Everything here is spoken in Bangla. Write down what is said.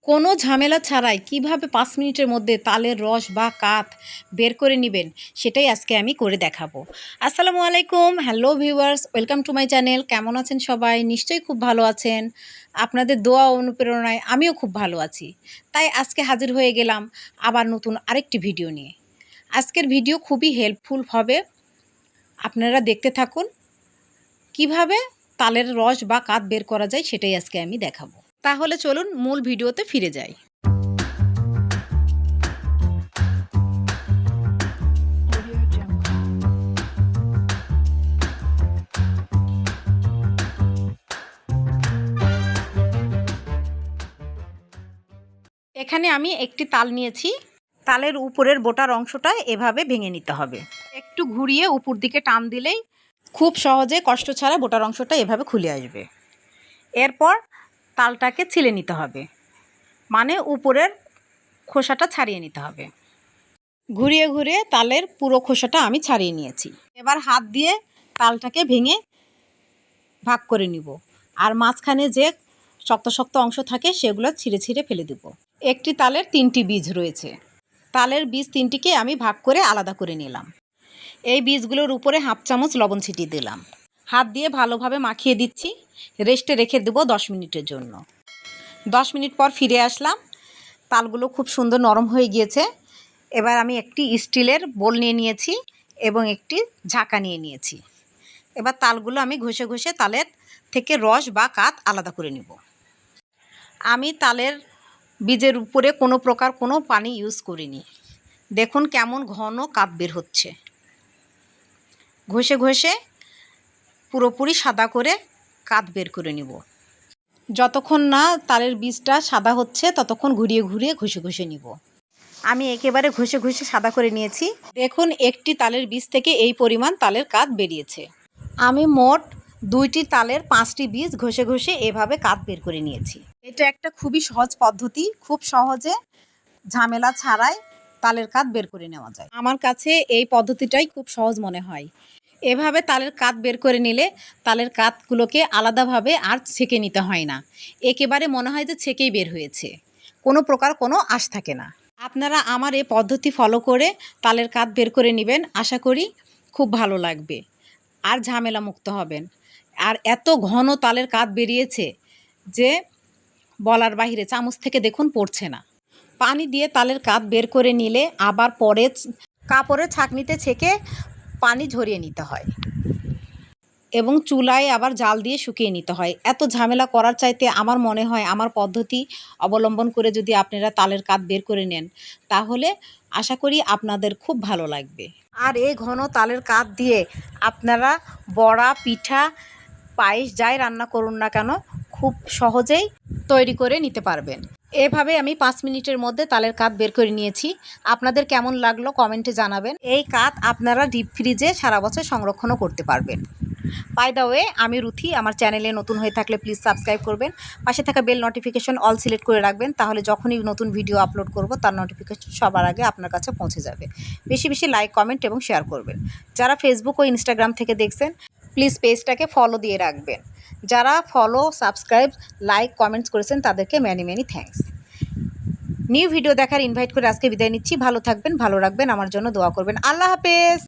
কোনো ঝামেলা ছাড়াই কিভাবে 5 মিনিটের মধ্যে তালের রস বা কাত বের করে নেবেন সেটাই আজকে আমি করে দেখাবো। আসসালামু আলাইকুম, hello viewers, welcome to my channel. কেমন আছেন সবাই? নিশ্চয়ই খুব ভালো আছেন। আপনাদের দোয়া ও অনুপ্রেরণায় আমিও খুব ভালো আছি। তাই আজকে হাজির হয়ে গেলাম আবার নতুন আরেকটি ভিডিও নিয়ে। আজকের ভিডিও খুবই হেল্পফুল হবে, আপনারা দেখতে থাকুন। কিভাবে তালের রস বা কাত বের করা যায় সেটাই আজকে আমি দেখাবো। তাহলে চলুন মূল ভিডিওতে ফিরে যাই। এখানে আমি একটি তাল নিয়েছি। তালের উপরের বোটার অংশটা এভাবে ভেঙে নিতে হবে। একটু ঘুরিয়ে উপর দিকে টান দিলেই খুব সহজে কষ্ট ছাড়া বোটার অংশটা এভাবে খুলে আসবে। এরপর তালটাকে ছিলে নিতে হবে, মানে উপরের খোসাটা ছাড়িয়ে নিতে হবে। ঘুরিয়ে ঘুরিয়ে তালের পুরো খোসাটা আমি ছাড়িয়ে নিয়েছি। এবার হাত দিয়ে তালটাকে ভেঙে ভাগ করে নিব, আর মাঝখানে যে শক্ত শক্ত অংশ থাকে সেগুলো ছিঁড়ে ছিঁড়ে ফেলে দেব। একটি তালের 3টি বীজ রয়েছে। তালের বীজ 3টিকে আমি ভাগ করে আলাদা করে নিলাম। এই বীজগুলোর উপরে হাফ চামচ লবণ ছিটিয়ে দিলাম। হাত দিয়ে ভালোভাবে মাখিয়ে দিচ্ছি। রেস্টে রেখে দেবো 10 মিনিটের জন্য। 10 মিনিট পর ফিরে আসলাম। তালগুলো খুব সুন্দর নরম হয়ে গিয়েছে। এবার আমি একটি স্টিলের বোল নিয়ে নিয়েছি এবং একটি ঝাঁকা নিয়ে নিয়েছি। এবার তালগুলো আমি ঘষে ঘষে তালের থেকে রস বা কাত আলাদা করে নিব। আমি তালের বীজের উপরে কোনো প্রকার কোনো পানি ইউজ করিনি। দেখুন কেমন ঘন কাত বের হচ্ছে। ঘষে ঘষে পুরোপুরি সাদা করে কাত বের করে নিব। যতক্ষণ না তালের বীজটা সাদা হচ্ছে ততক্ষণ ঘুরিয়ে ঘুরিয়ে ঘষে ঘষে নিব। আমি একেবারে ঘষে ঘষে সাদা করে নিয়েছি। দেখুন একটি তালের বীজ থেকে এই পরিমাণ তালের কাত বেরিয়েছে। আমি মোট 2টি তালের 5টি বীজ ঘষে ঘষে এভাবে কাত বের করে নিয়েছি। এটা একটা খুবই সহজ পদ্ধতি, খুব সহজে ঝামেলা ছাড়াই তালের কাত বের করে নেওয়া যায়। আমার কাছে এই পদ্ধতিটাই খুব সহজ মনে হয়। এভাবে তালের কাত বের করে নিলে তালের কাতগুলোকে আলাদাভাবে আর ছেঁকে নিতে হয় না। একেবারে মনে হয় যে ছেঁকেই বের হয়েছে, কোনো প্রকার কোনো আঁশ থাকে না। আপনারা আমার এই পদ্ধতি ফলো করে তালের কাত বের করে নেবেন, আশা করি খুব ভালো লাগবে আর ঝামেলা মুক্ত হবেন। আর এত ঘন তালের কাত বেরিয়েছে যে বলার বাহিরে, চামচ থেকে দেখুন পড়ছে না। পানি দিয়ে তালের কাত বের করে নিলে আবার পরে কাপড়ের ছাঁকনিতে ছেঁকে পানি ঝরিয়ে নিতে হয় এবং চুলায় আবার জাল দিয়ে শুকিয়ে নিতে হয়। এত ঝামেলা করার চাইতে আমার মনে হয় আমার পদ্ধতি অবলম্বন করে যদি আপনারা তালের কাত বের করে নেন তাহলে আশা করি আপনাদের খুব ভালো লাগবে। আর এই ঘন তালের কাত দিয়ে আপনারা বড়া, পিঠা, পায়েস যাই রান্না করুন না কেন খুব সহজেই তৈরি করে নিতে পারবেন। এভাবে আমি 5 মিনিটের মধ্যে তালের কাত বের করে নিয়েছি। আপনাদের কেমন লাগলো কমেন্টে জানাবেন। এই কাত আপনারা ডিপ ফ্রিজে সারা বছর সংরক্ষণও করতে পারবেন। বাই দ্য ওয়ে, আমি রুথি। আমার চ্যানেলে নতুন হয়ে থাকলে প্লিজ সাবস্ক্রাইব করবেন। পাশে থাকা বেল নোটিফিকেশন অল সিলেক্ট করে রাখবেন, তাহলে যখনই নতুন ভিডিও আপলোড করব তার নোটিফিকেশন সবার আগে আপনার কাছে পৌঁছে যাবে। বেশি বেশি লাইক, কমেন্ট এবং শেয়ার করবেন। যারা ফেসবুক ও ইনস্টাগ্রাম থেকে দেখছেন প্লিজ পেজটাকে ফলো দিয়ে রাখবেন। যারা ফলো, সাবস্ক্রাইব, লাইক, কমেন্টস করেছেন তাদেরকে many many thanks. New video দেখার ইনভাইট করে আজকে বিদায় নিচ্ছি। ভালো থাকবেন, ভালো রাখবেন, আমার জন্য দোয়া করবেন। আল্লাহ হাফেজ।